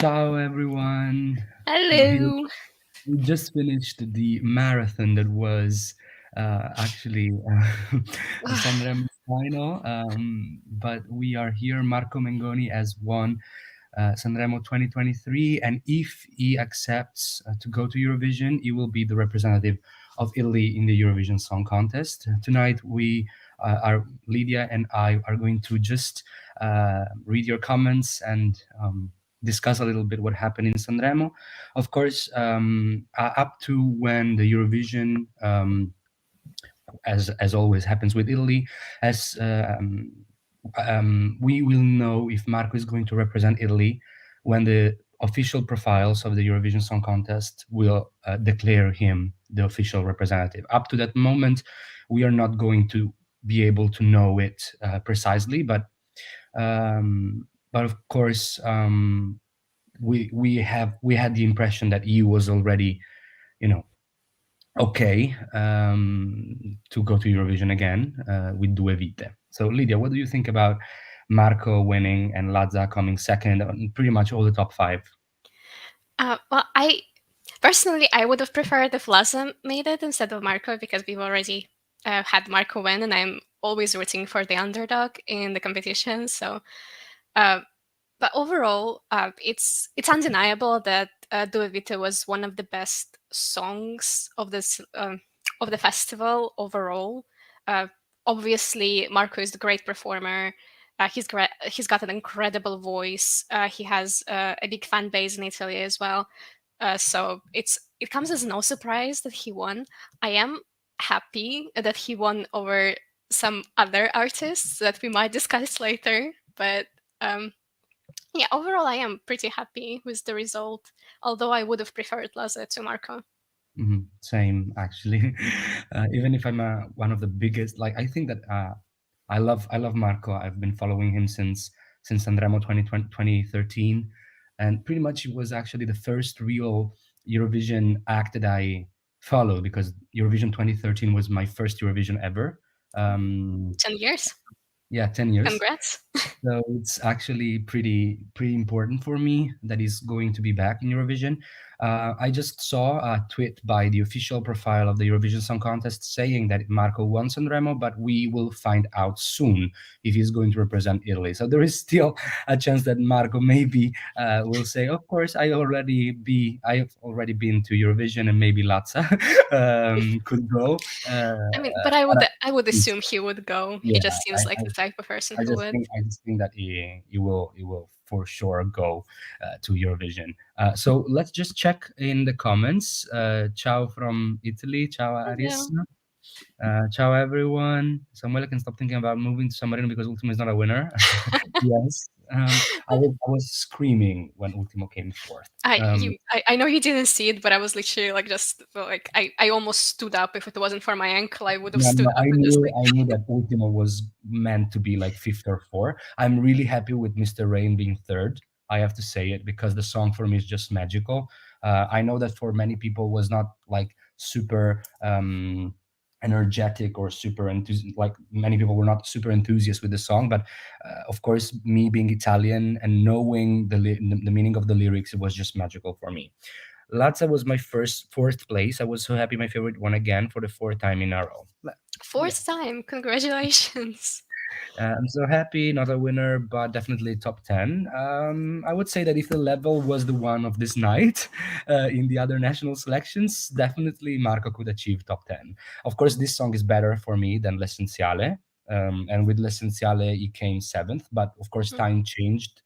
Ciao, everyone. Hello. We just finished the marathon that was actually the Sanremo final, but we are here. Marco Mengoni has won Sanremo 2023, and if he accepts to go to Eurovision, he will be the representative of Italy in the Eurovision Song Contest. Tonight, Lydia and I are going to just read your comments and discuss a little bit what happened in Sanremo. Of course, up to when the Eurovision, as always happens with Italy, as we will know if Marco is going to represent Italy when the official profiles of the Eurovision Song Contest will declare him the official representative. Up to that moment, we are not going to be able to know it precisely, but of course, we had the impression that he was already, okay, to go to Eurovision again with Due Vite. So, Lydia, what do you think about Marco winning and Lazza coming second on pretty much all the top five? Well, personally, I would have preferred if Laza made it instead of Marco because we've already had Marco win, and I'm always rooting for the underdog in the competition. So, but overall, it's undeniable that Due Vite was one of the best songs of this of the festival overall. Obviously, Marco is a great performer. He's got an incredible voice. He has a big fan base in Italy as well. So it comes as no surprise that he won. I am happy that he won over some other artists that we might discuss later. But yeah, overall, I am pretty happy with the result. Although I would have preferred Laza to Marco. Same, actually. Even if I'm one of the biggest, I think that I love Marco. I've been following him since Sanremo 2013, and pretty much it was actually the first real Eurovision act that I followed, because Eurovision 2013 was my first Eurovision ever. 10 years. Yeah, 10 years. Congrats. So it's actually pretty important for me that he's going to be back in Eurovision. I just saw a tweet by the official profile of the Eurovision Song Contest saying that Marco won Sanremo, but we will find out soon if he's going to represent Italy. So there is still a chance that Marco maybe will say, "Of course, I've already been to Eurovision, and maybe Lazza could go." I mean, but I would assume he would go. Yeah, He just seems like the type of person who would. I just think that he will for sure go to Eurovision. So let's just check in the comments. Ciao from Italy. Ciao Aris. Ciao everyone. Samuel can stop thinking about moving to San Marino because Ultimo is not a winner. Yes. I was screaming when Ultimo came fourth. I know you didn't see it, but I was literally I almost stood up. If it wasn't for my ankle, I would have stood No, up and just like. I knew that Ultimo was meant to be like fifth or fourth. I'm really happy with Mr. Rain being third. I have to say it, because the song for me is just magical. I know that for many people was not like super energetic or super enthusiastic. Like, many people were not super enthusiastic with the song, but of course, me being Italian and knowing the meaning of the lyrics, it was just magical for me. Lazza was my fourth place. I was so happy, my favorite one again for the fourth time in a row. Fourth time, congratulations. I'm so happy, not a winner, but definitely top 10. I would say that if the level was the one of this night in the other national selections, definitely Marco could achieve top 10. Of course, this song is better for me than L'Essenziale. And with L'Essenziale, he came seventh, but of course, times changed,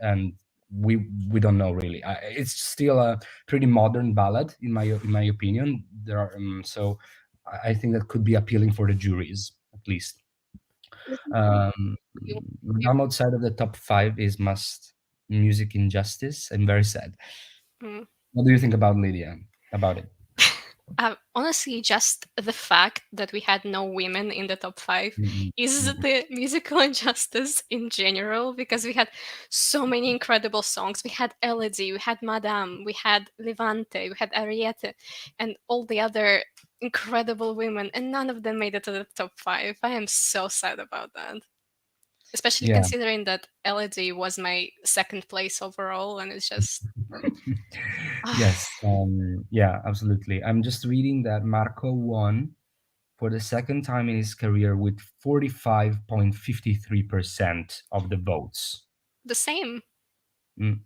and we don't know really. It's still a pretty modern ballad in my opinion. There are so I think that could be appealing for the juries, at least. I'm outside of the top 5 is Must Music Injustice. I'm very sad. What do you think about Lydia? About it? Honestly, just the fact that we had no women in the top 5 is the musical injustice in general, because we had so many incredible songs. We had Elodie, we had Madame, we had Levante, we had Ariete, and all the other incredible women, and none of them made it to the top 5. I am so sad about that. especially Yeah. considering that Elodie was my second place overall, and it's just Yes. Yeah, absolutely. I'm just reading that Marco won for the second time in his career with 45.53% of the votes. the same. Mm,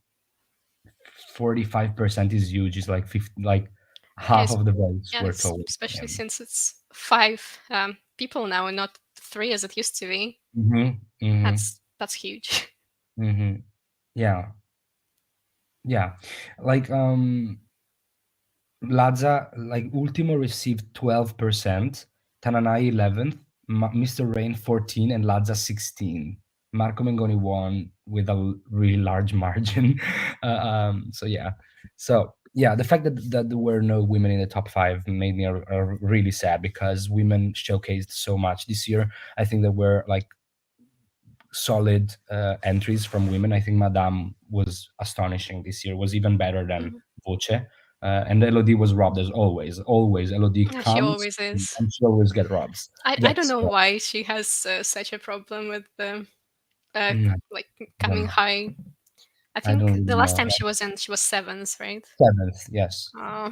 45% is huge. It's like 50, like half Yes, of the votes were yes, towards especially him. since it's five people now and not three as it used to be. Mm-hmm, mm-hmm, That's huge. mm-hmm. Yeah, yeah. Like Lazza, like Ultimo received 12%, Tananai 11th, Mr. Rain 14, and Lazza 16. Marco Mengoni won with a really large margin. So yeah, the fact that there were no women in the top five made me really sad because women showcased so much this year. I think there were like solid entries from women. I think Madame was astonishing this year, was even better than Mhm. Voce. And Elodie was robbed as always. Always, Elodie Yeah, she comes always is. and she always I don't gets know robbed. why she has such a problem with the Mm, like I don't coming know. high. I I don't think really the last know. time she was seventh, right? Seventh, yes. Oh,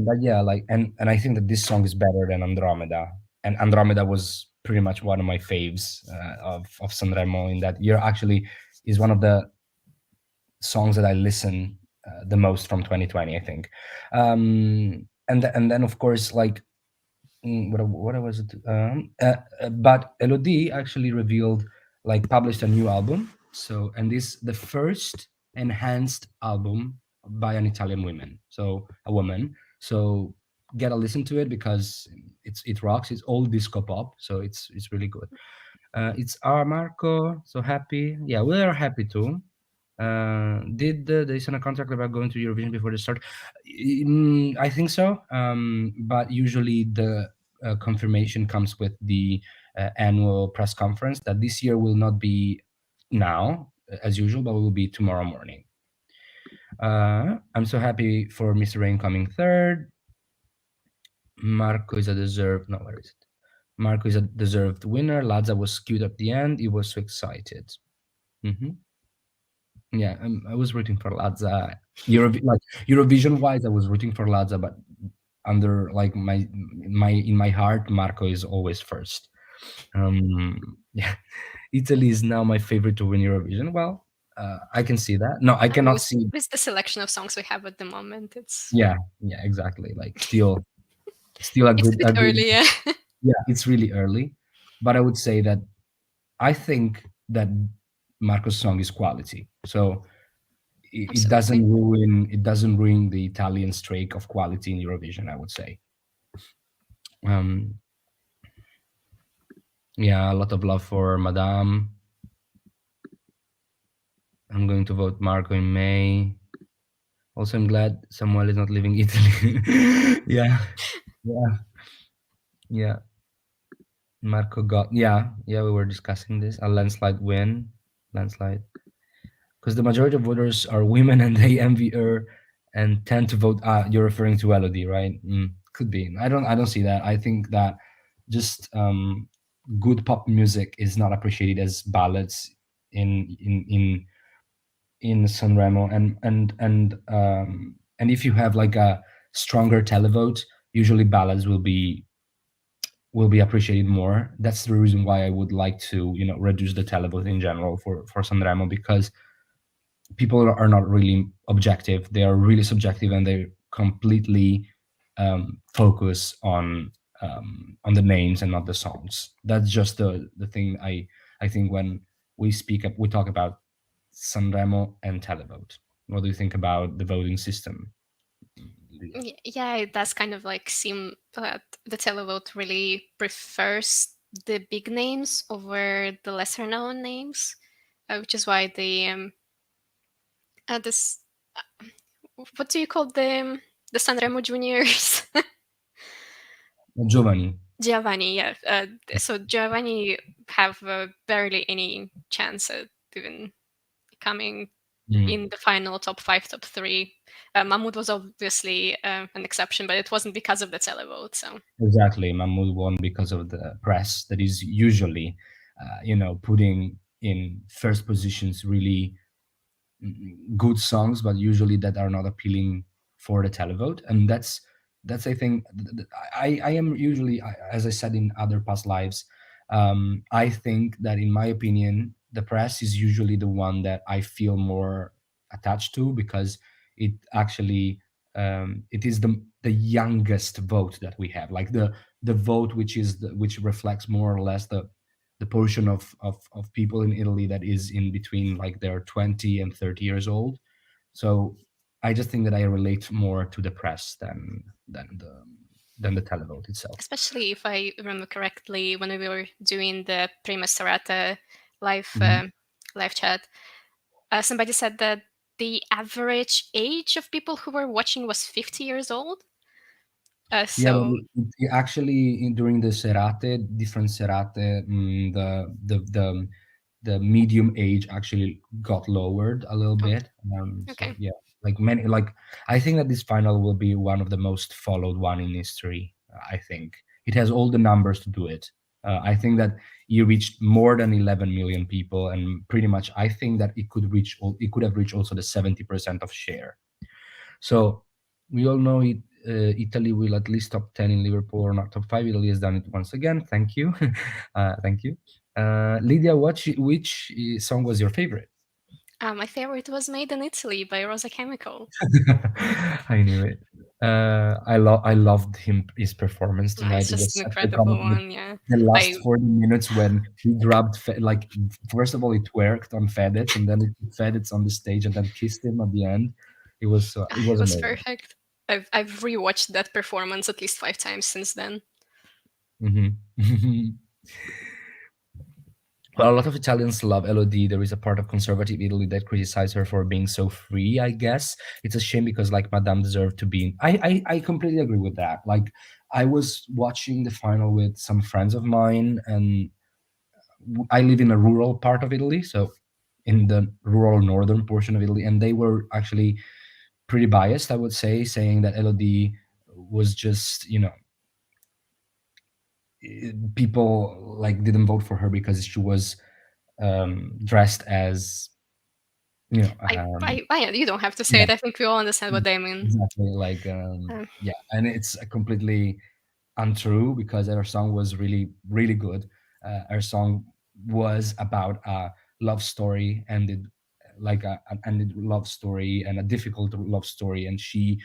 But yeah, like, and I think that this song is better than Andromeda, and Andromeda was pretty much one of my faves of Sanremo in that year. Actually, is one of the songs that I listen the most from 2020, I think. And then of course, like, what was it? But Elodie actually revealed, like, published a new album. So, and this the first enhanced album by an Italian woman. So a woman. So get a listen to it because it rocks. It's all disco pop, so it's really good. It's our Marco. So happy. Yeah, we are happy too. Did they sign a contract about going to Eurovision before the start? I think so. But usually the confirmation comes with the annual press conference that this year will not be now as usual, but will be tomorrow morning. I'm so happy for Mr. Rain coming third. Marco is a deserved. No, where is it? Marco is a deserved winner. Lazza was cute at the end. He was so excited. Hmm. Yeah, I was rooting for Lazza. Like Eurovision wise, I was rooting for Lazza, but under like my heart, Marco is always first. Yeah, Italy is now my favorite to win Eurovision. Well, I can see that. No, I cannot see. with the selection of songs we have at the moment, it's Yeah, exactly. Like still it's a bit a good. early. Yeah, Yeah, it's really early, but I would say that I think that Marco's song is quality. So absolutely. it doesn't ruin the Italian streak of quality in Eurovision, I would say. Um, yeah, a lot of love for Madame. I'm going to vote Marco in May. Also, I'm glad Samuel is not leaving Italy. Yeah, yeah, yeah. Marco got yeah. We were discussing this a landslide win, landslide. Because the majority of voters are women and they envy her and tend to vote. You're referring to Elodie, right? Could be. I don't see that. I think that just good pop music is not appreciated as ballads in in in in Sanremo, and if you have like a stronger televote, usually ballads will be appreciated more. That's the reason why I would like to reduce the televote in general for Sanremo, because people are not really objective. They are really subjective, and they completely focus on the names and not the songs. That's just the thing. I think when we talk about Sanremo and televote. What do you think about the voting system, Lydia? Yeah, it does kind of like seem that the televote really prefers the big names over the lesser known names, which is why this what do you call the Sanremo juniors? Giovanni. Giovanni, yeah. So Giovanni have barely any chance at even coming Mm, in the final top five, top three. Mahmoud was obviously an exception, but it wasn't because of the televote. So exactly. Mahmoud won because of the press that is usually, putting in first positions really good songs, but usually that are not appealing for the televote. And that's I think I am usually, as I said in other past lives, I think that in my opinion the press is usually the one that I feel more attached to, because it actually it is the youngest vote that we have, like the vote which is which reflects more or less the portion of people in Italy that is in between, like they're 20 and 30 years old. So I just think that I relate more to the press than the televote itself. Especially if I remember correctly, when we were doing the Prima Serata live Mhm. live chat, somebody said that the average age of people who were watching was 50 years old. Yeah, but So actually during the serate, different serate, the medium age actually got lowered a little oh, bit. So okay. yeah, like many, like I think that this final will be one of the most followed one in history. I think it has all the numbers to do it. I think that you reached more than 11 million people, and pretty much I think that it could have reached also the 70% of share. So we all know it. Italy will at least top 10 in Liverpool or not top 5. Italy has done it once again. Thank you. Thank you. Lydia, which song was your favorite? My favorite was Made in Italy by Rosa Chemical. I knew it. I loved his performance tonight. It's It just was an such a incredible comedy. one, yeah. The I last 40 minutes when he grabbed like first of all he twerked on Fedez, and then he put Fedez on the stage and then kissed him at the end. It was it was amazing. perfect. I've rewatched that performance at least 5 times since then. Hmm. Well, a lot of Italians love Elodie. There is a part of conservative Italy that criticize her for being so free, I guess. It's a shame because, like, Madame deserved to be. I completely agree with that. Like, I was watching the final with some friends of mine, and I live in a rural part of Italy, so in the rural northern portion of Italy, and they were actually pretty biased, I would say, saying that Elodie was just, people like didn't vote for her because she was dressed as You don't have to say yeah, it. I think we all understand what they mean. exactly, like Uh, yeah, and it's completely untrue because her song was really really good. Her song was about a love story, ended like an ended love story and a difficult love story, and she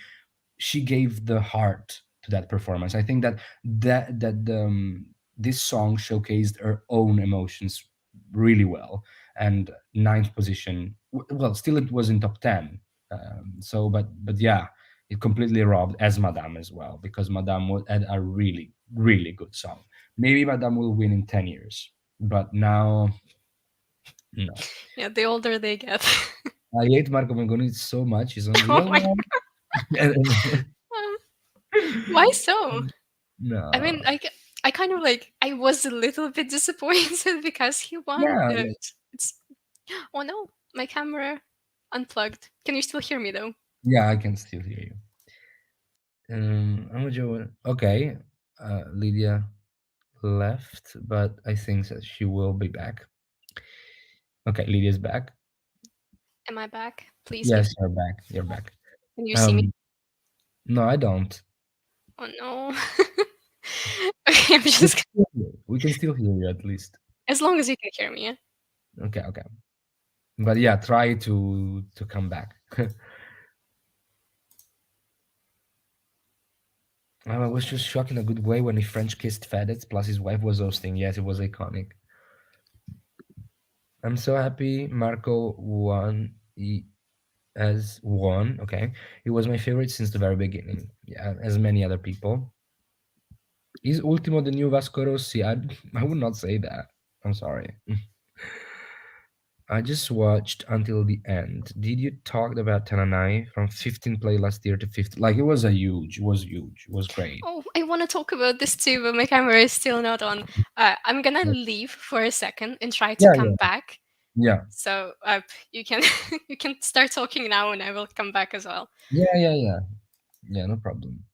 gave the heart to that performance. I think this song showcased her own emotions really well. And ninth position, well, still it was in top 10. So, but yeah, it completely robbed as Madame as well, because Madame had a really really good song. Maybe Madame will win in 10 years, but now no. yeah, the older they get. I hate Marco Mengoni so much. He's Oh unreal, my man. god. Why so? I No. mean, I kind of like, I was a little bit disappointed because he won. Yeah, It's oh no, my camera unplugged. Can you still hear me though? yeah, I can still hear you. Okay, Lydia left, but I think that she will be back. Okay, Lydia's back. Am I back? Please be. Yes, you're back. You're back. Can you see me? Um, no, I don't. Oh no. Okay, I'm We just can still hear you. We can still hear you at least. as long as you can hear me. Yeah? Okay, okay. But yeah, try to come back. I was just shocked in a good way when he French kissed Fedez, plus his wife was hosting. Yes, it was iconic. I'm so happy Marco won. He has won. Okay, he was my favorite since the very beginning. Yeah, as many other people. Is Ultimo the new Vasco Rossi? I would not say that. I'm sorry. I just watched until the end. Did you talk about Tananai from 15 play last year to 50? Like it was huge, it was great. Oh, I want to talk about this too, but my camera is still not on. I'm gonna leave for a second and try to Yeah, come yeah, back. yeah, So you can you can start talking now, and I will come back as well. yeah, yeah, yeah, yeah. No problem.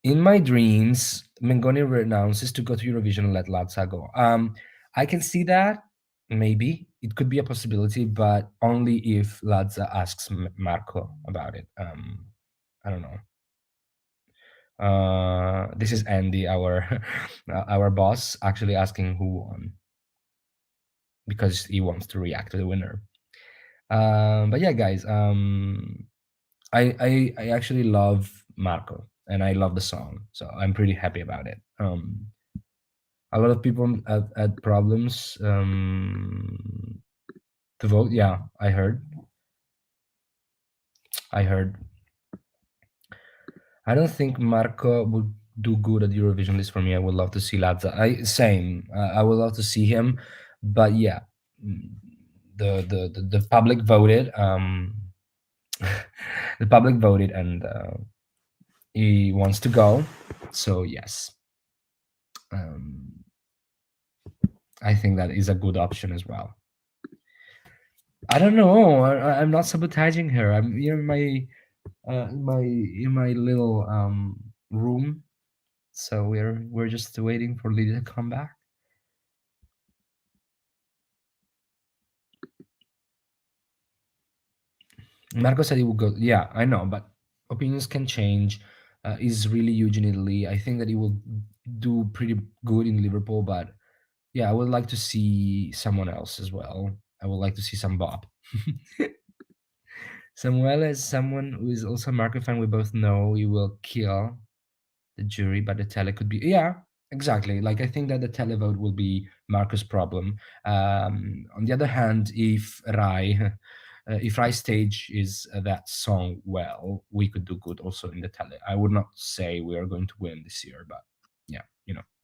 In my dreams, Mengoni renounces to go to Eurovision and let Lazza go. I can see that. maybe it could be a possibility, but only if Lazza asks Marco about it. I don't know. This is Andy, our our boss, actually asking who won because he wants to react to the winner. But yeah, guys, I actually love Marco and I love the song, so I'm pretty happy about it. A lot of people had problems to vote. Yeah, I heard. I heard. I don't think Marco would do good at Eurovision list for me. I would love to see Lazza. Same. I would love to see him, but yeah, mm, the public voted. The public voted, and he wants to go. So yes, um, I think that is a good option as well. I don't know. I'm not sabotaging her. I'm here in my little room. So we're just waiting for Lydia to come back. Marco said he would go. Yeah, I know, but opinions can change. He's really huge in Italy. I think that he will do pretty good in Liverpool, but yeah, I would like to see someone else as well. I would like to see some Bob. Samuel is someone who is also a Marco fan. We both know he will kill the jury, but the tele could be. Yeah, exactly. Like I think that the televote will be Marco's problem. On the other hand, if Rai, if Rai stage is that song well, we could do good also in the tele. I would not say we are going to win this year, but yeah,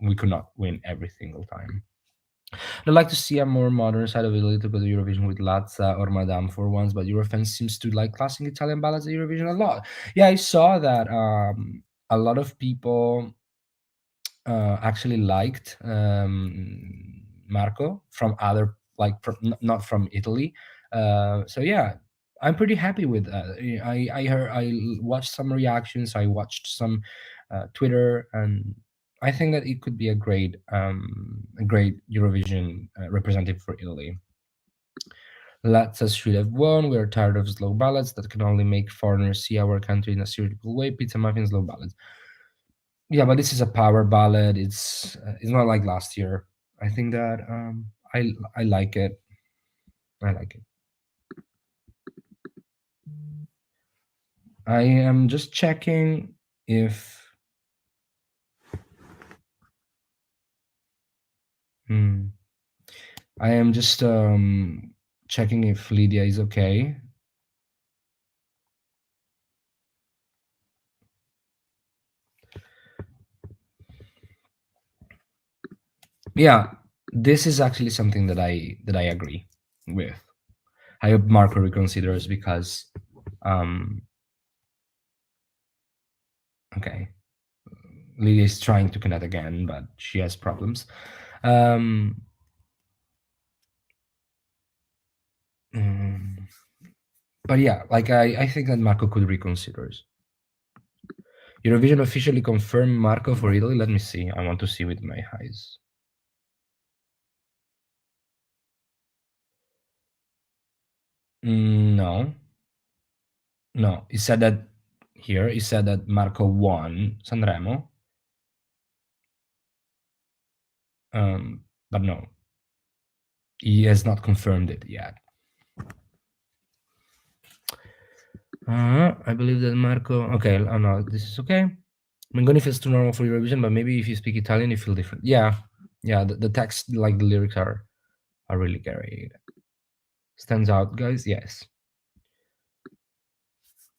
we could not win every single time. I'd like to see a more modern side of Italy to go to Eurovision with Lazza or Madame for once, but Eurofans seems to like classic Italian ballads at Eurovision a lot. Yeah, I saw that a lot of people actually liked Marco from other not from Italy. So yeah, I'm pretty happy with that. I heard I watched some reactions. I watched some Twitter, and I think that it could be a great Eurovision representative for Italy. Lazza should have won. We are tired of slow ballads that can only make foreigners see our country in a stereotypical way. Pizza muffin slow ballads. Yeah, but this is a power ballad. It's not like last year. I think that I like it. I like it. I am just checking if hmm, I am just checking if Lydia is okay. Yeah, this is actually something that I agree with. I hope Marco reconsiders because okay, Lydia is trying to connect again, but she has problems. Um, mm, but yeah, like I think that Marco could reconsider. Eurovision officially confirmed Marco for Italy. Let me see. I want to see with my eyes. No, no. He said that here. He said that Marco won Sanremo. But no, he has not confirmed it yet. I believe that Marco. Okay, oh no, this is okay. Mengoni feels too normal for Eurovision, but maybe if you speak Italian, you feel different. Yeah, yeah. The text, like the lyrics, are really great. Stands out, guys. Yes.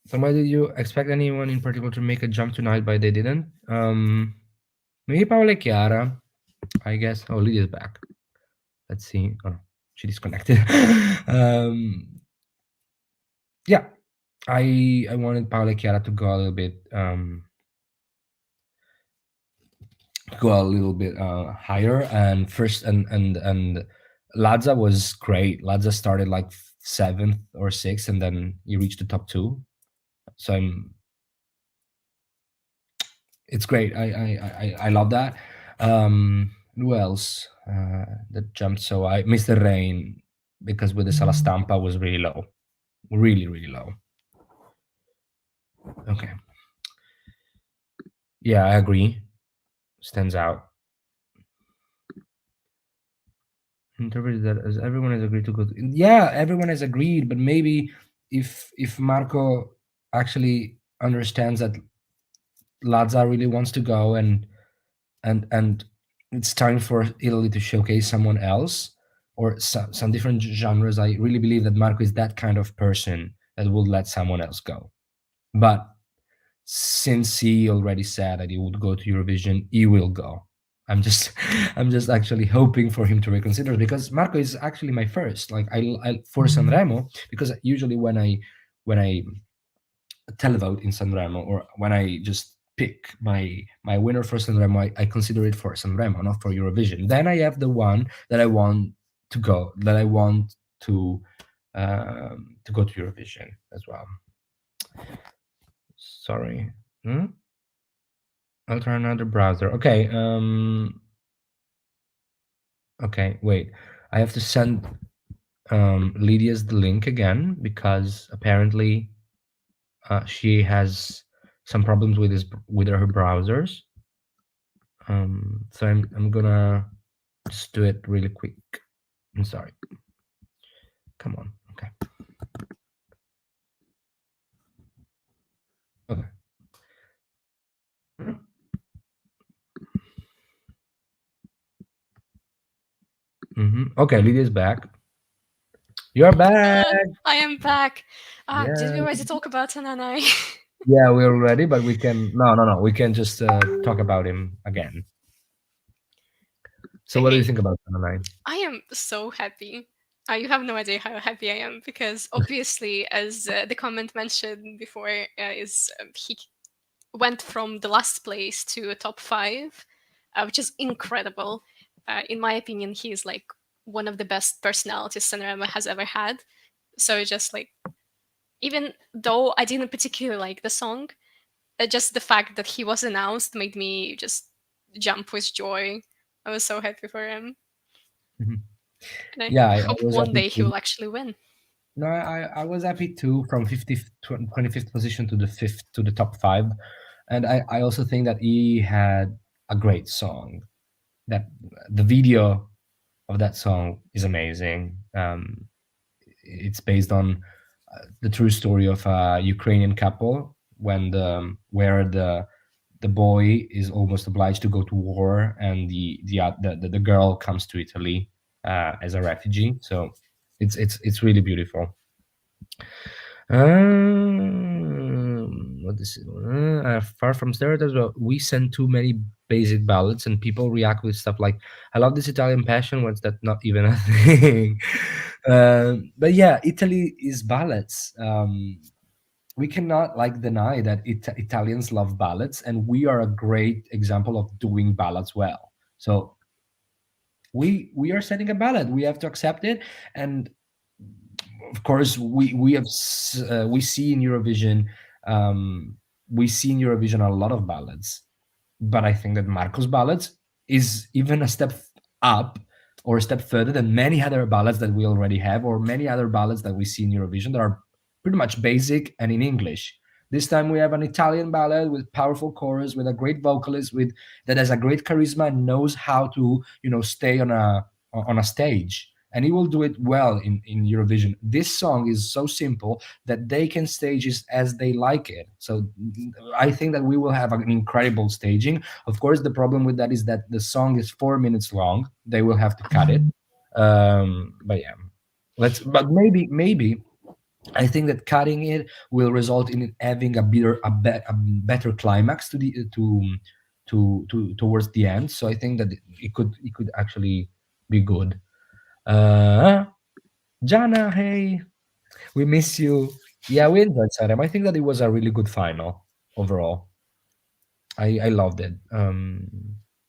So why did you expect anyone in particular to make a jump tonight, but they didn't? Maybe Paola e Chiara, I guess. Oh, Lydia's back. Let's see. Oh, she disconnected. Yeah, I wanted Paola e Chiara to go a little bit higher, and first and Lazza was great. Lazza started like 7th or 6th, and then he reached the top 2. So it's great. I love that. Who else that jumped so high? Mr. Rain, because with the Sala Stampa was really low, really really low. Okay, yeah, I agree. Stands out. Interpreted that as everyone has agreed to go. Yeah, everyone has agreed, but maybe if Marco actually understands that Lazza really wants to go and it's time for Italy to showcase someone else or some different genres. I really believe that Marco is that kind of person that will let someone else go. But since he already said that he would go to Eurovision, he will go. I'm just I'm just actually hoping for him to reconsider, because Marco is actually my first. Like I for Sanremo, because usually when I televote in Sanremo, or when I just pick my winner for Sanremo, I consider it for Sanremo, not for Eurovision. Then I have the one that I want to go, that I want to go to Eurovision as well. Sorry. I'll try another browser. Okay. Okay. Wait. I have to send Lydia's the link again, because apparently she has some problems with her browsers. So I'm gonna just do it really quick. I'm sorry. Come on. Okay. Okay. Okay, Lydia's back. You're back. I am back. Did we Yeah. already talk about Tananai? Yeah, we're ready, but we can no. We can just talk about him again. So, what do you think about Tananai? I am so happy. You have no idea how happy I am, because obviously, as the comment mentioned before, he went from the last place to a top 5, which is incredible. In my opinion, he's like one of the best personalities Sanremo has ever had. So just like, even though I didn't particularly like the song, just the fact that he was announced made me just jump with joy. I was so happy for him. Mhm. And I Yeah, I hope was one happy day he too. will actually win. No, I was happy too, from 25th position to the fifth, to the top 5, and I also think that he had a great song. That the video of that song is amazing. It's based on the true story of a Ukrainian couple, where the boy is almost obliged to go to war, and the girl comes to Italy as a refugee. So it's really beautiful. What is it? Far from stereotypes, but we send too many basic ballads, and people react with stuff like, "I love this Italian passion." What's that? Not even a thing. But yeah, Italy is ballads. We cannot like deny that Italians love ballads, and we are a great example of doing ballads well. So we are setting a ballad. We have to accept it, and of course we see in Eurovision, we see in Eurovision a lot of ballads, but I think that Marco's ballads is even a step up, or a step further than many other ballads that we already have, or many other ballads that we see in Eurovision that are pretty much basic and in English. This time we have an Italian ballad with powerful chorus, with a great vocalist, with that has a great charisma and knows how to stay on a stage, and he will do it well in Eurovision. This song is so simple that they can stage it as they like it. So I think that we will have an incredible staging. Of course, the problem with that is that the song is 4 minutes long. They will have to cut it. But yeah, But maybe I think that cutting it will result in it having a better climax towards the end. So I think that it could actually be good. Jana, hey, we miss you. Yeah, we enjoyed Sanremo. I think that it was a really good final overall. I loved it.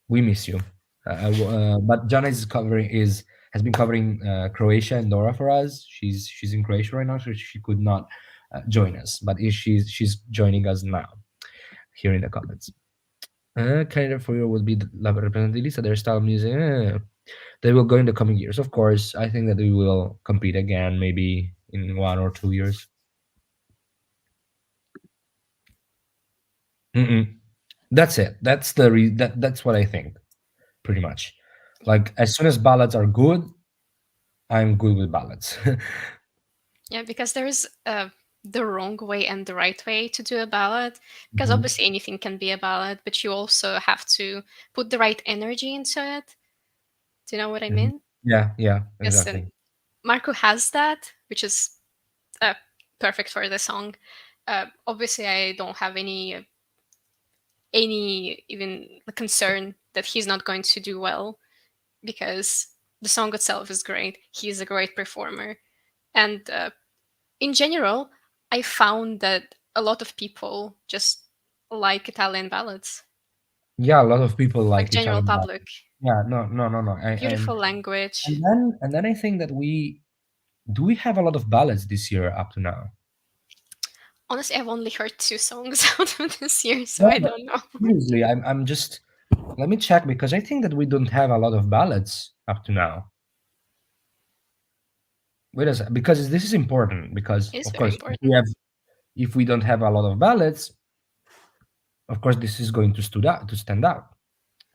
We miss you. But Jana has been covering Croatia and Dora for us. She's in Croatia right now, so she could not join us. But she's joining us now here in the comments. Kind of for you would be the La Representatividad, their style of music. They will go in the coming years. Of course, I think that we will compete again, maybe in 1 or 2 years. Mm-mm. That's it. That's that's what I think, pretty much. Like as soon as ballads are good, I'm good with ballads. Yeah, because there's the wrong way and the right way to do a ballad. Because Mhm. obviously anything can be a ballad, but you also have to put the right energy into it. Do you know what I Mhm. mean? Yeah, yeah, Yes, and exactly. Marco has that, which is uh, perfect for the song. Obviously, I don't have any even concern that he's not going to do well because the song itself is great. He's a great performer, and in general, I found that a lot of people just like Italian ballads, Yeah, a lot of people like like general Italian rap. public. Yeah, no, no, no, no. Beautiful And language. then I think that we have a lot of ballads this year up to now. Honestly, I've only heard 2 songs out of this year, so No, I but don't know. seriously, I'm just let me check because I think that we don't have a lot of ballads up to now. Wait a sec, because this is important because It's of very course important. if we don't have a lot of ballads, of course this is going to stand out.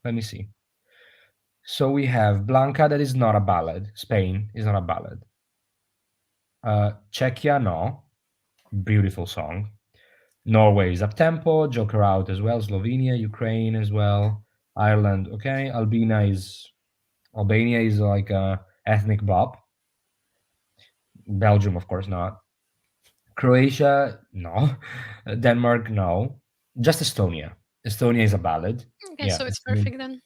Let me see. So we have Blanca, that is not a ballad. Spain is not a ballad. Czechia, no. Beautiful song. Norway is up tempo. Joker out as well. Slovenia, Ukraine as well. Ireland, okay. Albania is like a ethnic bop. Belgium, of course, not. Croatia, no. Denmark, no. Just Estonia. Estonia is a ballad. Okay, Yeah. so it's perfect then.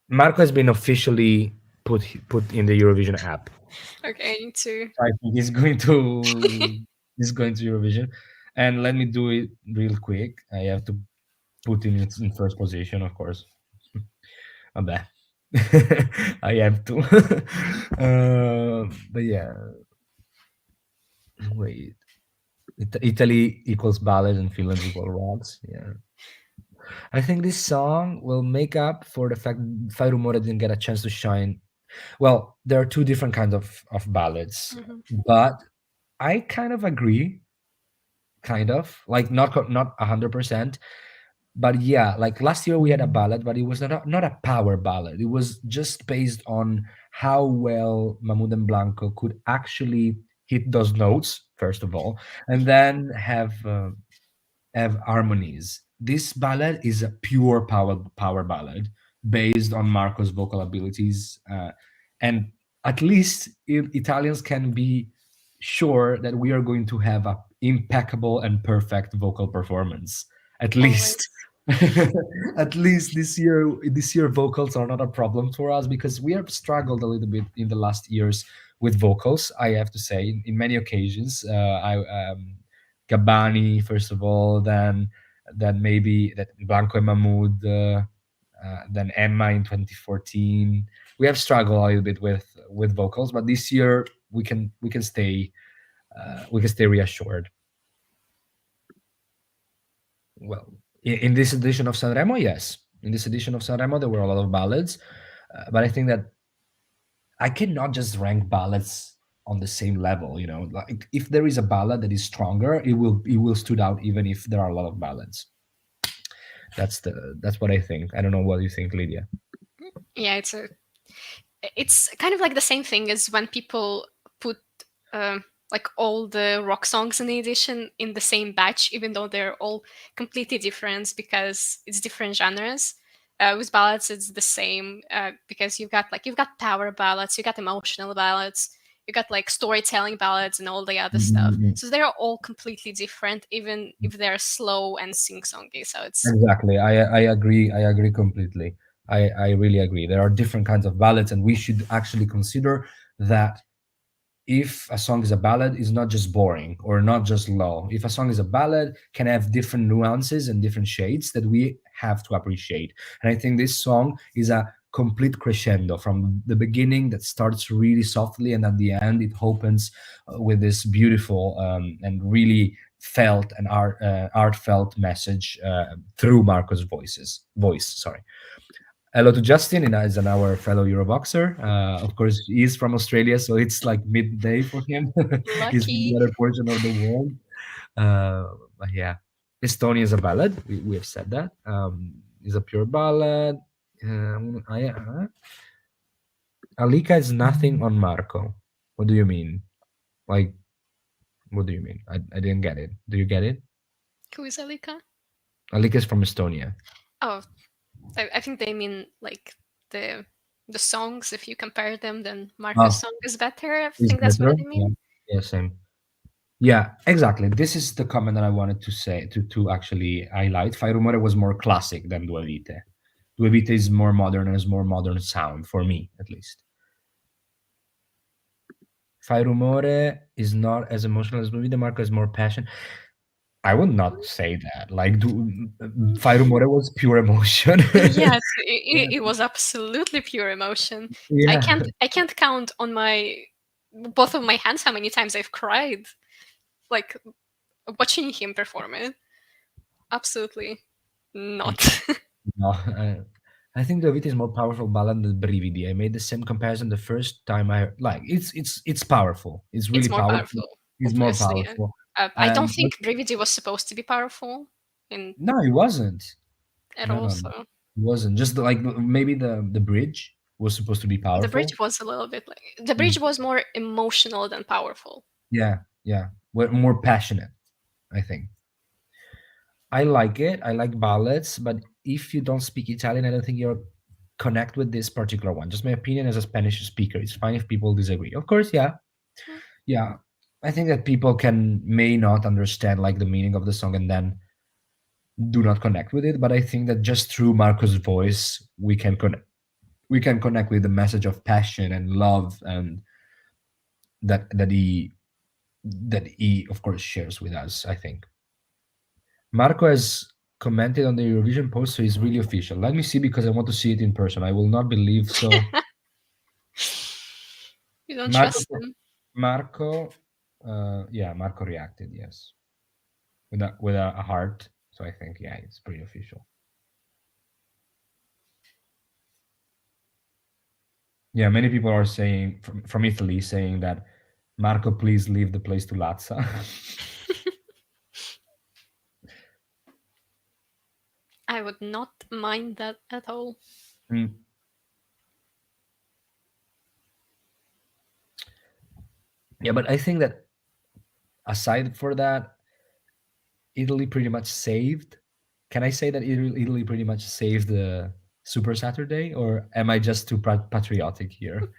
Marco has been officially put in the Eurovision app. Okay, I need to. I think he's going to Eurovision, and let me do it real quick. I have to put him in first position, of course. Vabbè. I have to. But yeah, wait. Italy equals ballad and Finland equals rocks. Yeah. I think this song will make up for the fact Fai Rumore didn't get a chance to shine. Well, there are two different kinds of ballads, Mhm. but I kind of agree, kind of like not 100%, but yeah, like last year we had a ballad, but it was not a power ballad. It was just based on how well Mahmoud and Blanco could actually hit those notes first of all, and then have harmonies. This ballad is a pure power ballad based on Marco's vocal abilities, and at least Italians can be sure that we are going to have a impeccable and perfect vocal performance. At least, Always. at least this year vocals are not a problem for us because we have struggled a little bit in the last years with vocals. I have to say, in many occasions, I Gabbani first of all, then maybe that Blanco and Mahmoud, then Emma in 2014. We have struggled a little bit with vocals, but this year we can stay reassured. Well, in this edition of Sanremo, yes, in this edition of Sanremo there were a lot of ballads, but I think that I cannot just rank ballads on the same level. You know, like if there is a ballad that is stronger, it will stood out even if there are a lot of ballads. That's what I think. I don't know what you think, Lydia. Yeah, it's kind of like the same thing as when people put like all the rock songs in the edition in the same batch, even though they're all completely different because it's different genres. With ballads, it's the same because you've got power ballads, you got emotional ballads, you got like storytelling ballads and all the other stuff. Mm-mm. So they're all completely different, even if they're slow and sing-songy. So it's Exactly. I agree. I agree completely. I really agree. There are different kinds of ballads, and we should actually consider that if a song is a ballad, it's not just boring or not just low. If a song is a ballad, can have different nuances and different shades that we have to appreciate. And I think this song is a complete crescendo from the beginning that starts really softly, and at the end it opens with this beautiful and really felt an heartfelt message through Marco's voice. Sorry. Hello to Justin, and as our fellow Euroboxer. Of course, he is from Australia, so it's like midday for him. He's from the Lucky. other portion of the world. But yeah, Estonia is a ballad. We have said that. Is a pure ballad. Alika is nothing on Marco. What do you mean? Like, what do you mean? I didn't get it. Do you get it? Who is Alika? Alika is from Estonia. Oh, I think they mean like the songs. If you compare them, then Marco's Oh, song is better. I is think that's what better. they Yeah. mean. Yeah, same. Yeah, exactly. This is the comment that I wanted to say to actually highlight. Fai Rumore was more classic than Due Vite. Due Vite is more modern and has more modern sound for me, at least. Fai Rumore is not as emotional as Due Vite. Marco is more passion. I would not say that. Like, Fai Rumore was pure emotion. Yes, it was absolutely pure emotion. I Yeah. can't count on my both of my hands how many times I've cried, like watching him perform it. Absolutely not. No, I think the Vita is more powerful ballad than Brividi. I made the same comparison the first time I like. It's powerful. It's really It's more powerful. powerful, It's more obviously. powerful. I don't But think Brividi was supposed to be powerful in no, it wasn't. at No, all. no, no, So it wasn't. Just like maybe the bridge was supposed to be the bridge powerful. was a little bit like the Mm. bridge was more emotional than powerful. Yeah, yeah, more passionate. I think. I like it. I like ballads, but if you don't speak Italian, I don't think you're connect with this particular one. Just my opinion as a Spanish speaker. It's fine if people disagree. Of course, yeah. Mm. Yeah. I think that people may not understand like the meaning of the song and then do not connect with it. But I think that just through Marco's voice, we can connect with the message of passion and love and that he of course shares with us, I think. Marco has commented on the Eurovision post, so it's really official. Let me see because I want to see it in person. I will not believe so. You don't Marco, trust them. Marco, yeah, Marco reacted, yes, with a heart. So I think, yeah, it's pretty official. Yeah, many people are saying from Italy saying that Marco, please leave the place to Lazza. I would not mind that at all. Mm. Yeah, but I think that aside for that, Italy pretty much saved. Can I say that Italy pretty much saved the Super Saturday, or am I just too patriotic here?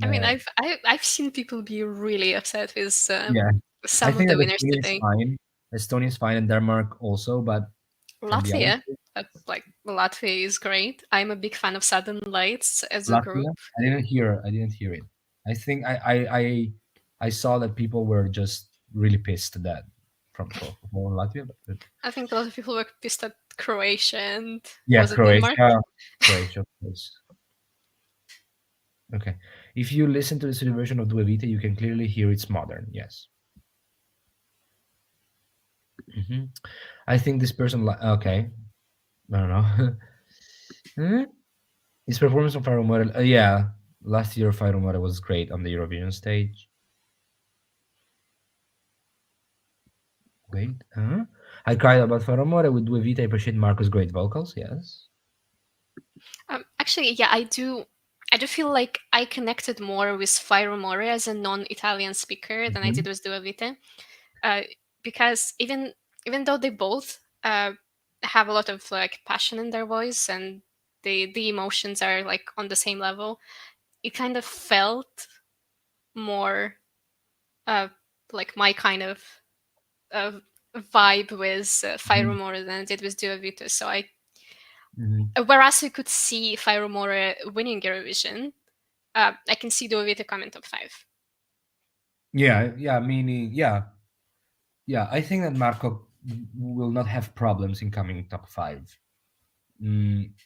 I mean, Uh, I've seen people be really upset with yeah, I some of think the that winners Estonia is today. fine. Estonia is fine, and Denmark also. But from the other Latvia, like Latvia is great. I'm a big fan of Southern Lights as a group. Latvia, I didn't hear it. I think I saw that people were just really pissed that from Latvia. But I think a lot of people were pissed at Croatia and yeah, was it Denmark? Croatia, of course. Okay, if you listen to the studio version of Due Vite, you can clearly hear it's modern. Yes. Hmm. I think this person. Okay, I don't know. Hmm? His performance on Fire Model. Yeah, last year Fire Model was great on the Eurovision stage. Wait, huh? I cried about Faromore with Due Vita. I appreciate Marco's great vocals. Yes. Actually, yeah, I do. I do feel like I connected more with Fire More as a non-Italian speaker than I Mhm. did with Dua Vite, uh, because even though they both have a lot of like passion in their voice and the emotions are like on the same level, it kind of felt more uh, like my kind of uh, vibe with Fire Mhm. More than it did with Dua Vita. So I Mhm. whereas we could see Fire More winning Eurovision, I can see Dua Vita coming top 5. Yeah, yeah, meaning, yeah, yeah. I think that Marco will not have problems in coming top five.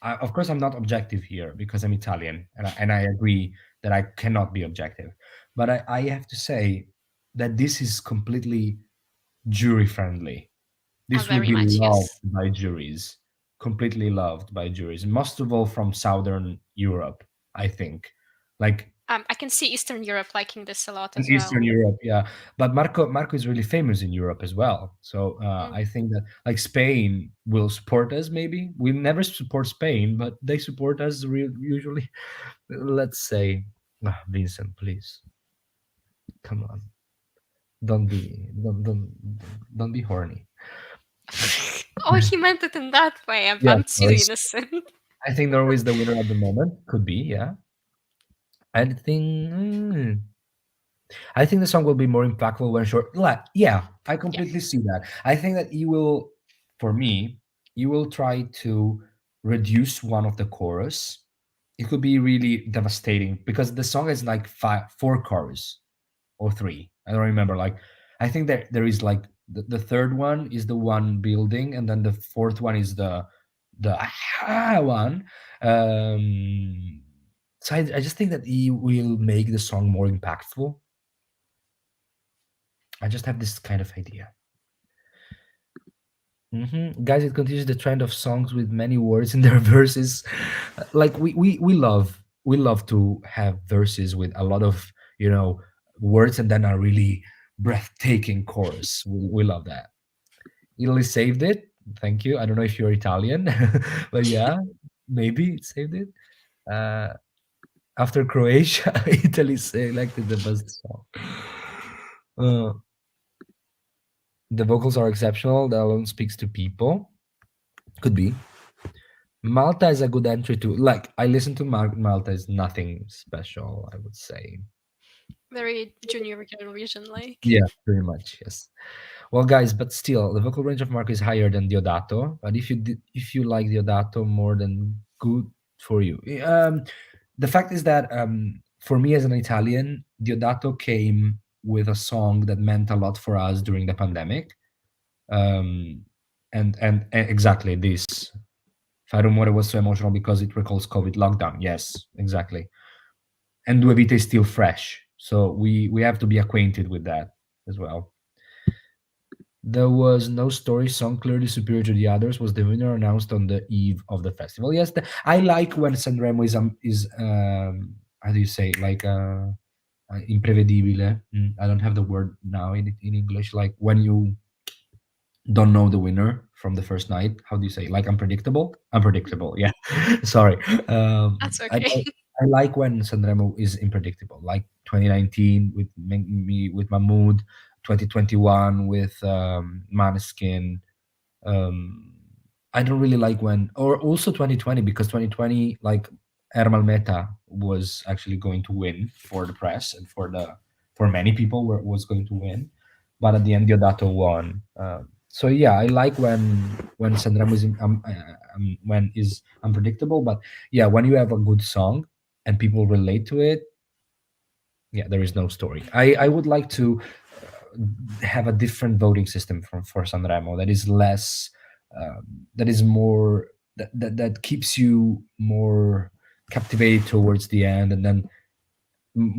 Of course, I'm not objective here because I'm Italian, and I agree that I cannot be objective. But I have to say that this is completely jury friendly. This will Very be much, loved yes. by juries, completely loved by juries, most of all from Southern Europe, I think. Like I can see Eastern Europe liking this a lot in as Eastern well. Europe, yeah. But Marco is really famous in Europe as well. So Mm. I think that like Spain will support us. Maybe we never support Spain, but they support us usually. Let's say, Vincent, please come on, don't be horny. Oh, he meant it in that way. I'm, Yeah, I'm of too course. innocent. I think Norway is the winner at the moment. Could be, yeah. I think. I think the song will be more impactful when short. Yeah, I Yeah. completely see that. I think that you will, for me, you will try to reduce one of the chorus. It could be really devastating because the song is like four chorus or three. I don't remember. Like, I think that there is like the third one is the one building, and then the fourth one is the one. So I just think that he will make the song more impactful. I just have this kind of idea. Guys, it continues the trend of songs with many words in their verses. Like we love to have verses with a lot of words and then a really breathtaking chorus. We love that. Italy saved it. Thank you. I don't know if you're Italian, but yeah, maybe it saved it. Uh, After Croatia, Italy selected the best song. Uh, the vocals are exceptional. That alone speaks to people. Could be. Malta is a good entry too. Like I listen to Malta is nothing special, I would say. Very junior Eurovision like. Yeah, pretty much. Yes. Well, guys, but still, the vocal range of Marco is higher than Diodato. But if you like Diodato more than good for you. The fact is that for me as an Italian, Diodato came with a song that meant a lot for us during the pandemic. Um, and exactly this. Fai Rumore was so emotional because it recalls COVID lockdown. Yes, exactly. And Due Vite is still fresh, so we have to be acquainted with that as well. There was no story song clearly superior to the others. Was the winner announced on the eve of the festival? Yes, I like when Sanremo is how do you say, like imprevedibile. I don't have the word now in English. Like when you don't know the winner from the first night. How do you say? Like unpredictable? Unpredictable. Yeah. Sorry. That's I, okay. I I like when Sanremo is unpredictable, like 2019 with me with Mahmood, 2021 with Maneskin. Um, I don't really like when, or also 2020 because 2020 like Ermal Meta was actually going to win for the press and for many people was going to win, but at the end Diodato won. So yeah, I like when Sanremo is when is unpredictable, but yeah, when you have a good song and people relate to it, yeah, there is no story. I would like to have a different voting system for Sanremo that is less, that is more, that keeps you more captivated towards the end, and then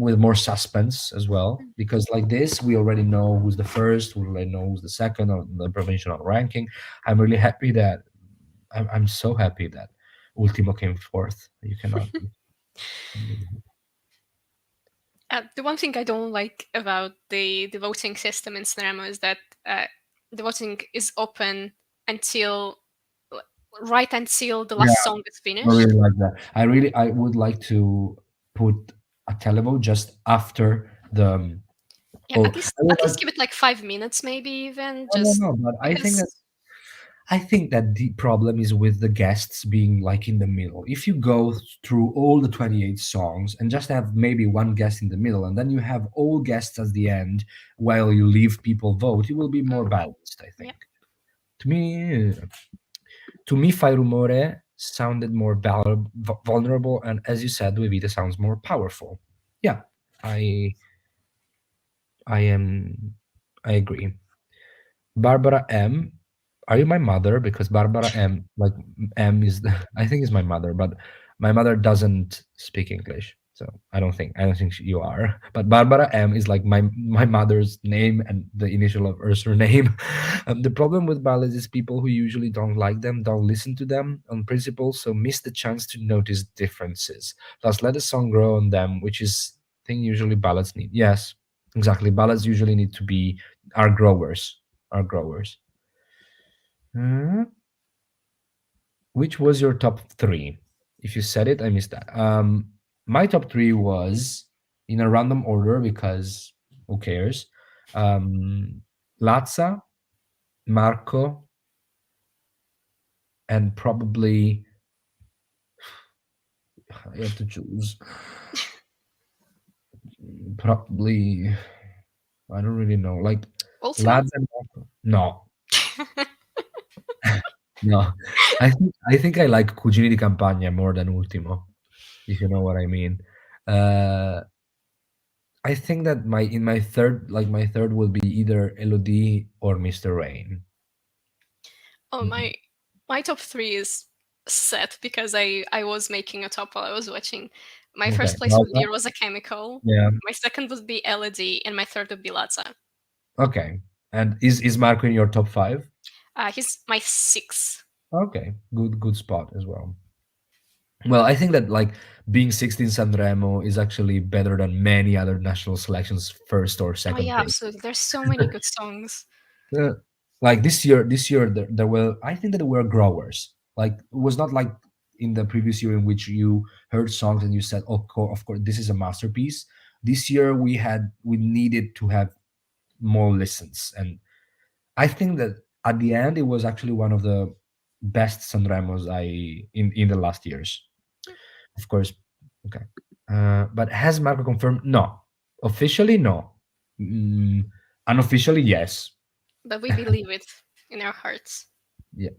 with more suspense as well. Because like this, we already know who's the first, we already know who's the second on the provincial ranking. I'm really happy that I'm so happy that Ultimo came fourth. You cannot. The one thing I don't like about the voting system in Sanremo is that the voting is open until right until the Yeah, last song is I finished. really like that. I would like to put a televote just after the. Yeah, Or at least I would at least like. give it like 5 minutes, maybe even No, no, just no. But because. I think that the problem is with the guests being like in the middle. If you go through all the 28 songs and just have maybe one guest in the middle, and then you have all guests at the end while you leave people vote, it will be more Mm, balanced, I yeah. think. To me, Fai Rumore sounded more vulnerable, and as you said, Due Vite sounds more powerful. Yeah, I I am I agree. Barbara M, are you my mother? Because Barbara M, like M is I think is my mother, but my mother doesn't speak English, So I don't think you are. But Barbara M is like my mother's name and the initial of her surname. The problem with ballads is people who usually don't like them don't listen to them on principle, so miss the chance to notice differences. Plus, let the song grow on them, which is thing usually ballads need. Yes, exactly. Ballads usually need to be are growers. Are growers. Uh, which was your top three? If you said it, I missed that. My top three was in a random order because who cares? Um, Lazza, Marco, and probably I have to choose. Probably I don't really know. Like Ultimo? Lazza and Marco. No, no. I think I like Cugini di Campagna more than Ultimo, if you know what I mean. Uh, I think that my third will be either Elodie or Mr. Rain. Oh, Mhm. my top three is set because I was making a top while I was watching. My Okay. first place would Raza? be Rosa Chemical. Yeah. My second would be Elodie, and my third would be Lazza. Okay. And is Marco in your top five? He's my sixth. Okay. Good spot as well. Well, I think that like being 16 Sanremo is actually better than many other national selections first or Oh second yeah, pick. absolutely. There's so many good songs. Uh, like this year there were I think that there were growers. Like it was not like in the previous year in which you heard songs and you said, "Oh, of course, this is a masterpiece." This year we needed to have more listens, and I think that at the end it was actually one of the best Sanremos in the last years. Of course, okay. But has Marco confirmed? No, officially no. Mm, Unofficially yes. But we believe it in our hearts. Yeah.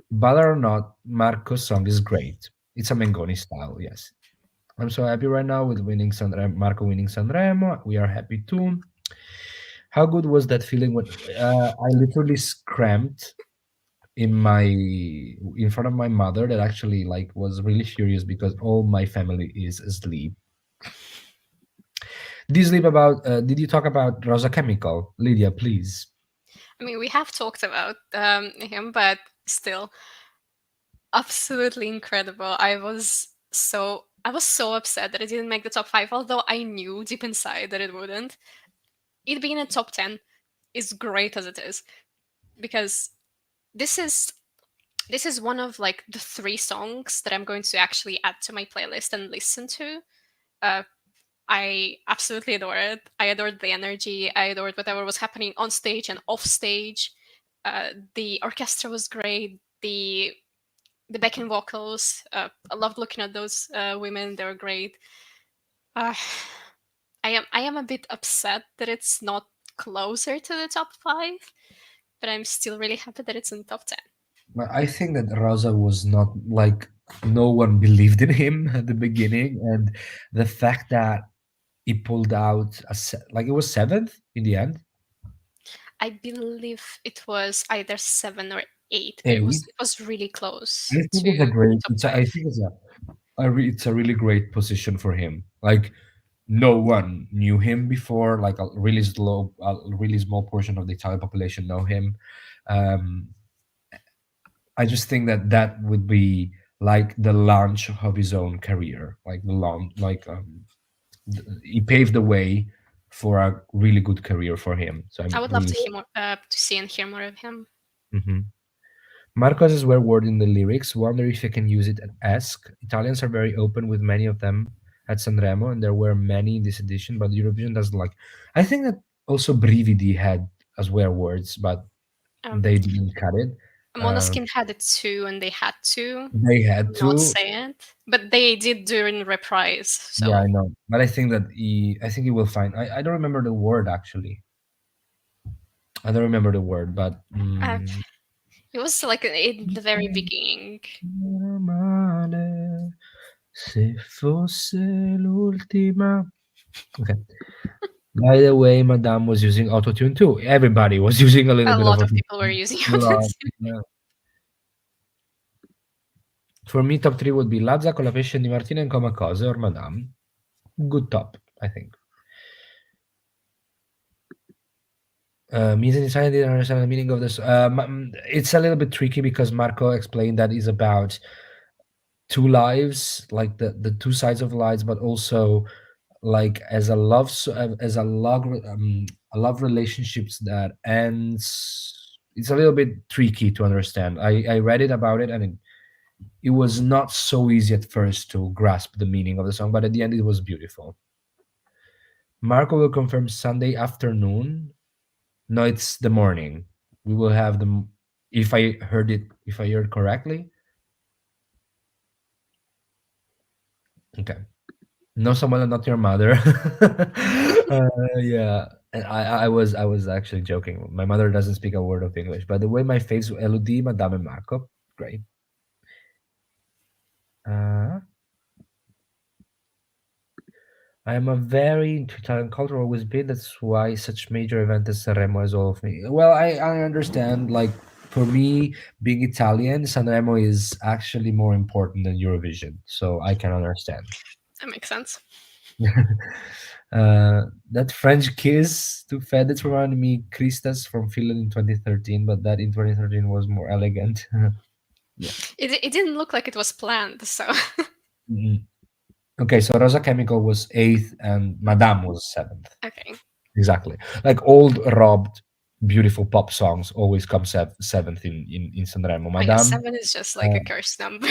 Ballad or not, Marco's song is great. It's a Mengoni style, yes. I'm so happy right now with winning Sanremo, Marco winning Sanremo. We are happy too. How good was that feeling when I literally screamed in front of my mother that actually like was really furious because all my family is asleep. Did you talk about Rosa Chemical? Lydia, please. I mean, we have talked about him, but still, absolutely incredible. I was so upset that it didn't make the top five, although I knew deep inside that it wouldn't. It being in top 10 is great as it is because this is this is one of like the three songs that I'm going to actually add to my playlist and listen to. Uh, I absolutely adore it. I adored the energy. I adored whatever was happening on stage and off stage. The orchestra was great. The backing vocals. I loved looking at those women. They were great. Uh, I am a bit upset that it's not closer to the top five, but I'm still really happy that it's in the top 10. But I think that Rosa was not like no one believed in him at the beginning, and the fact that he pulled out like it was seventh in the end. I believe it was either seven or eight, but it Eight. was it was really close I think to it's a great. top I five. think it's a really great position for him. Like no one knew him before. Like a really small portion of the Italian population know him. Um, I just think that that would be like the launch of his own career. Like the launch, like he paved the way for a really good career for him. So I I'm would love really. to hear more, to see and hear more of him. Mhm. Marcos is where word in the lyrics. Wonder if I can use it and ask. Italians are very open with many of them at Sanremo, and there were many in this edition, but Eurovision doesn't like. I think that also Brividi had as swear words, but Um, they didn't cut it. Um, Måneskin had it too, and they had to they had not to. say it, but they did during reprise. Yeah, I So know. But I think he will find. I don't remember the word actually. I don't remember the word, but. uh, it was like in the very beginning. Male, se fosse l'ultima. Okay. By the way, Madame was using autotune too. Everybody was using a little A bit of lot of people were autotune. using Yeah, it. yeah. For me, top 3 would be Lazza, Colapesce di Martina, and Coma Cose or Madame. Good top, I think. Music design didn't understand the meaning of this. It's a little bit tricky because Marco explained that is about two lives, like the two sides of lives, but also like as a as a love relationships that ends. It's a little bit tricky to understand. I read it about it, and it was not so easy at first to grasp the meaning of the song, but at the end it was beautiful. Marco will confirm Sunday afternoon. No, it's the morning. We will have the. If I heard correctly. Okay. No, someone, not your mother. Yeah, and I was actually joking. My mother doesn't speak a word of English. By the way, my face, Elodie, Madame, and Marco. Great. Uh, I am a very into Italian culture, always been. That's why such major event as Sanremo is all of me. Well, I understand. Like for me, being Italian, Sanremo is actually more important than Eurovision, so I can understand. That makes sense. That French kiss to Fedez reminded me Christas from Finland in 2013, but that in 2013 was more elegant. Yeah. It didn't look like it was planned, so. Mhm. Okay, so Rosa Chemical was 8th and Madame was 7th. Okay. Exactly. Like old robbed beautiful pop songs always come 7th in Sanremo. I guess Madame, 7 is just like a cursed number.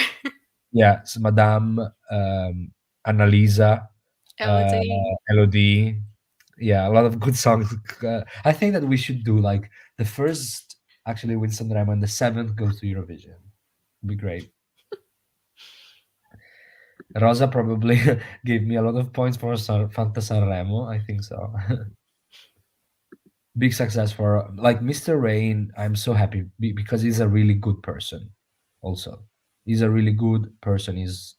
yeah, so Madame, Annalisa, Elodie. Elodie. Yeah, a lot of good songs. I think that we should do like the first actually win Sanremo and the 7th goes to Eurovision. It'd be great. Rosa probably gave me a lot of points for Fanta Sanremo. I think so. Big success for like Mr. Rain. I'm so happy because he's a really good person. Also, he's a really good person. His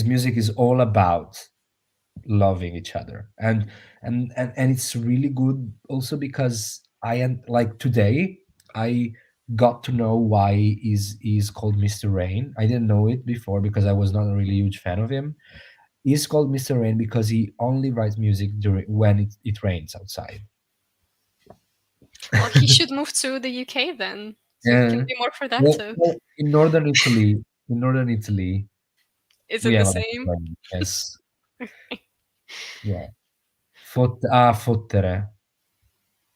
music is all about loving each other, and it's really good also because I am like today I got to know why he's called Mr. Rain. I didn't know it before because I was not a really huge fan of him. He's called Mr. Rain because he only writes music during when it rains outside. Well, he should move to the UK then, so he can Yeah. be more Well, productive. well, in northern Italy, Is we it the have a lot of same? rain. Yes, yeah. Fottere,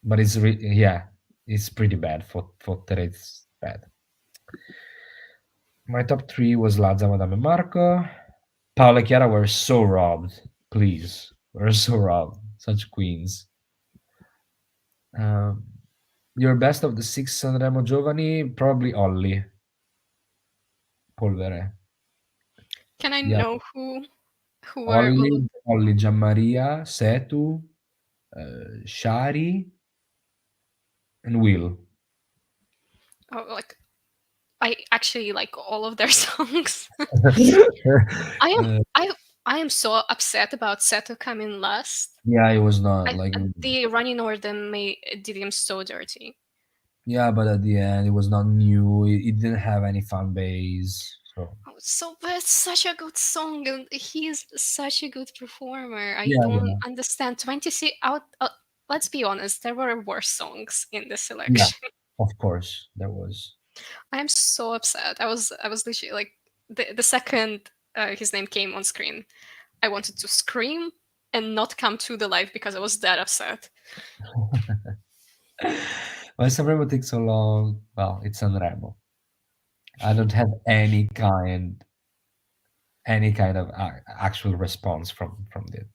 but yeah, it's pretty bad. Fottere, it's bad. My top 3 was Lazza, Madame, and Marco. Paola and Chiara were so robbed. Please, were so robbed. Such queens. Um, your best of the 6 Sanremo Giovani, probably OLLY. Polvere. Can I Yeah, know who were OLLY, Gianmaria, Setu, Shari, and Will. like I actually like all of their songs. I am Uh, I I am so upset about Seto coming last. yeah, it was not like The running order did him so dirty. yeah, but at the end, it was not new. It didn't have any fan base. So Oh, but it's such a good song, and he's such a good performer. I yeah, don't yeah, understand. 26 out. Let's be honest, there were worse songs in this yeah. selection. Of course, there was. I'm so upset. I was literally like the second his name came on screen, I wanted to scream and not come to the live because I was that upset. Why Sanremo takes so long? Well, it's Sanremo. I don't have any kind of actual response from it.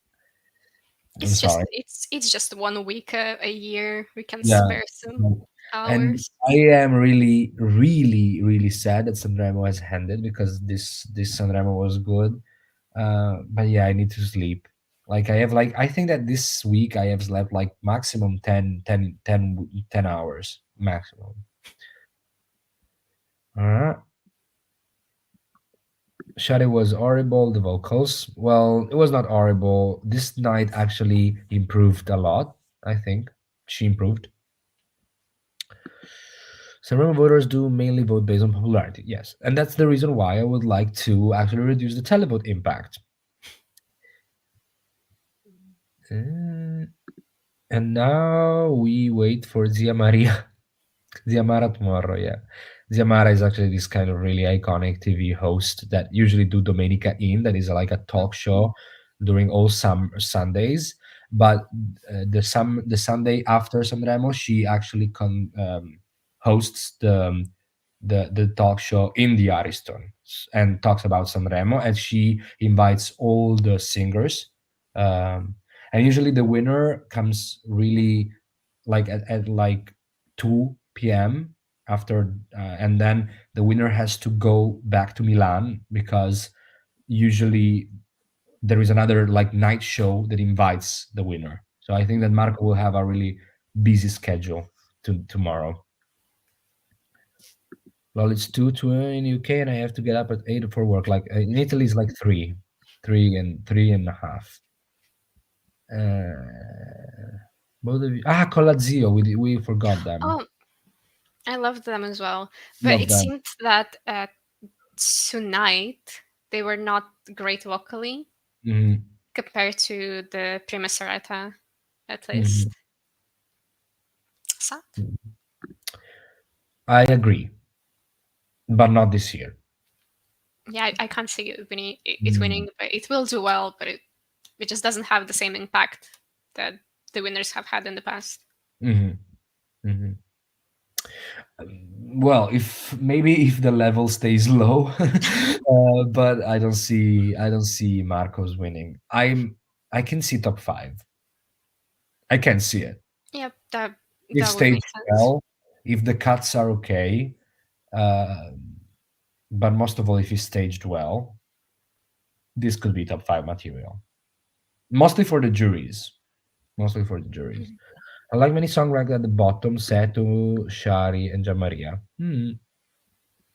I'm sorry. It's just 1 week a year. We can Yeah. spare some And hours. I am really, really, really sad that Sanremo has ended because this Sanremo was good. But yeah, I need to sleep. Like I think that this week I have slept like maximum 10 hours maximum. Shadi was horrible. The vocals, well, it was not horrible. This night actually improved a lot. I think she improved. Sanremo voters do mainly vote based on popularity, yes. And that's the reason why I would like to actually reduce the televote impact. And now we wait for Zia Maria. Zia Mara tomorrow, yeah. Zia Mara is actually this kind of really iconic TV host that usually do Domenica In, that is like a talk show during all some Sundays. But the Sunday after Sanremo, she actually hosts the talk show in the Ariston and talks about Sanremo, and she invites all the singers. And usually the winner comes really like at like 2 p.m. after, and then the winner has to go back to Milan because usually there is another like night show that invites the winner. So I think that Marco will have a really busy schedule tomorrow. Well, it's 2 in UK, and I have to get up at 8 for work. Like in Italy, it's like 3 and a half. Both of you. Colla Zio. We forgot them. Oh, I loved them as well. But Love it them. seemed that tonight they were not great vocally Mhm, compared to the Prima Serata, at least. mhm. Sad. I agree, but not this year. Yeah, I can't see it winning. It Mm, winning, but it will do well. But it just doesn't have the same impact that the winners have had in the past. mhm, mhm. Well, if maybe if the level stays low, but I don't see Marcos winning. I can see top five. I can see it. Yep, If that would make staged sense. well, if the cuts are okay, uh, but most of all, if it's staged well, this could be top five material. Mostly for the juries. Mostly for the juries. Mhm. I like many songs ranked at the bottom: Setu, Shari, and Gianmaria.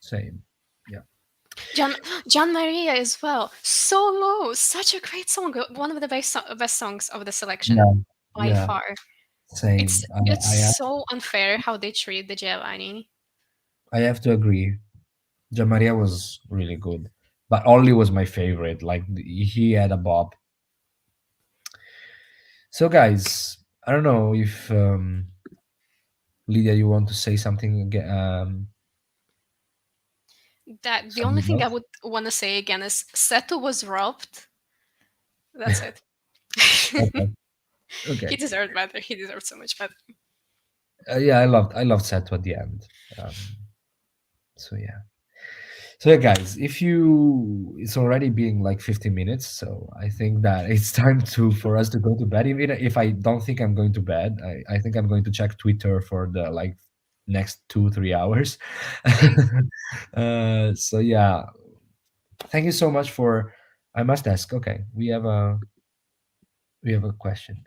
Same. Yeah. gIANMARIA as well. So low, such a great song. One of the best songs of the selection Yeah. by Yeah. far. It's Same. it's I so unfair how they treat the Giovanni. I have to agree. Gianmaria was really good, but Ollie was my favorite. Like he had a bob. So guys, I don't know if Lydia, you want to say something again? That the only Something thing I else? would want to say again is Seto was robbed. That's it. Okay. Okay. He deserved better. He deserved so much better. Yeah, I loved Seto at the end. So yeah. So yeah, guys, if you it's already being like 50 minutes, so I think that it's time to for us to go to bed. Even if I don't think I'm going to bed, I think I'm going to check Twitter for the like next 2 3 hours. Same. So yeah, thank you so much for. I must ask. Okay, we have a question.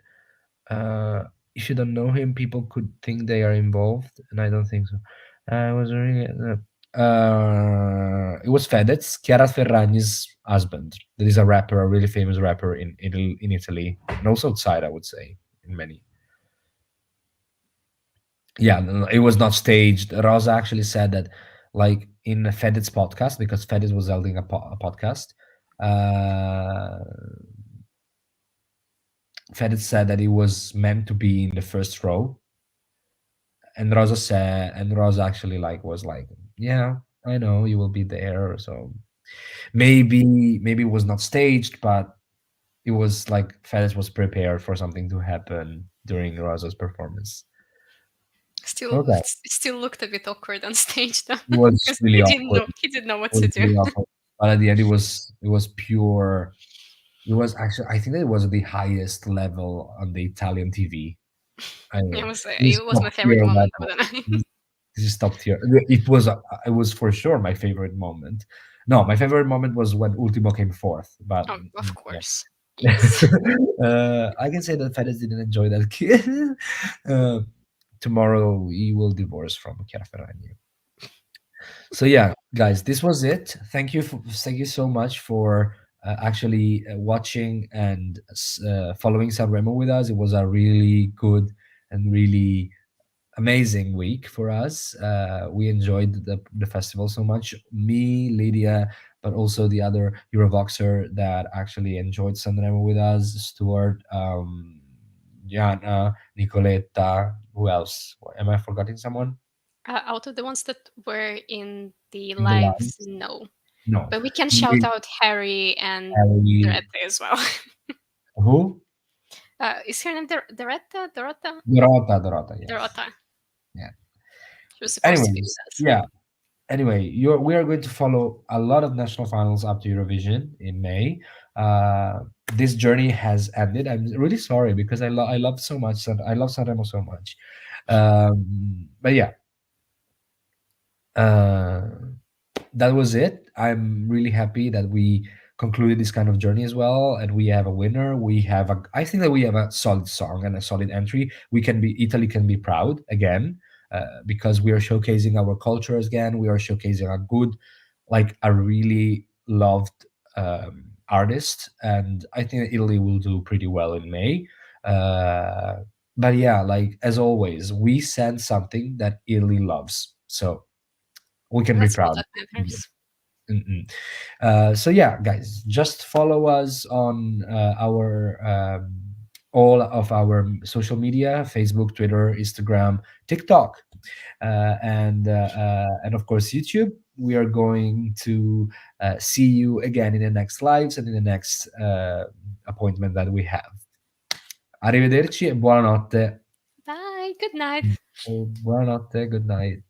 Uh, if you don't know him, people could think they are involved, and I don't think so. I was really. It was Fedez, Chiara Ferragni's husband. That is a rapper, a really famous rapper in Italy, and also outside, I would say, in many. Yeah, no, no, it was not staged. Rosa actually said that, like in Fedez's podcast, because Fedez was holding a podcast. Uh, Fedez said that it was meant to be in the first row, and Rosa actually like was like, yeah, I know you will be there. So maybe it was not staged, but it was like Fedez was prepared for something to happen during Rosa's performance. Still, Okay, it still looked a bit awkward on stage though, it was because really awkward. he didn't know what It was to do. really awkward. But at the end, it was pure. It was actually, I think, it was the highest level on the Italian TV. I mean, this is It was top my favorite tier moment of level. the night. This is top tier. It was for sure my favorite moment. No, my favorite moment was when Ultimo came fourth. But Oh, of yeah, course, yes. I can say that Fedez didn't enjoy that kid. uh, Tomorrow he will divorce from Chiara Ferragni. So yeah, guys, this was it. Thank you so much for actually watching and following Sanremo with us. It was a really good and really amazing week for us. We enjoyed the festival so much. Me, Lydia, but also the other Eurovoxer that actually enjoyed Sanremo with us, Stuart, Jana, Nicoletta. Who else? Am I forgetting someone? Out of the ones that were in the In the lives, lines? no. No. But we can shout Me, out Harry and Ellie, Doretta as well. who? Is her name Doretta? Dorota? Dorota, yes. Dorota. Yeah. She was supposed to be Anyways, with us. yeah. Anyway, we are going to follow a lot of national finals up to Eurovision in May. Uh, this journey has ended. I'm really sorry because I love so much. I love Sanremo so much. But yeah, uh, that was it. I'm really happy that we concluded this kind of journey as well, and we have a winner. I think that we have a solid song and a solid entry. Italy can be proud again, because we are showcasing our culture again. We are showcasing a good, like a really loved artist, and I think that Italy will do pretty well in May. Uh, but yeah, like as always, we send something that Italy loves, so we can be That's all proud. that matters. Mm-mm. So yeah, guys, just follow us on our all of our social media: Facebook, Twitter, Instagram, TikTok, and of course YouTube. We are going to see you again in the next lives and in the next appointment that we have. Arrivederci e buonanotte. Bye. Good night. Buonanotte, good night.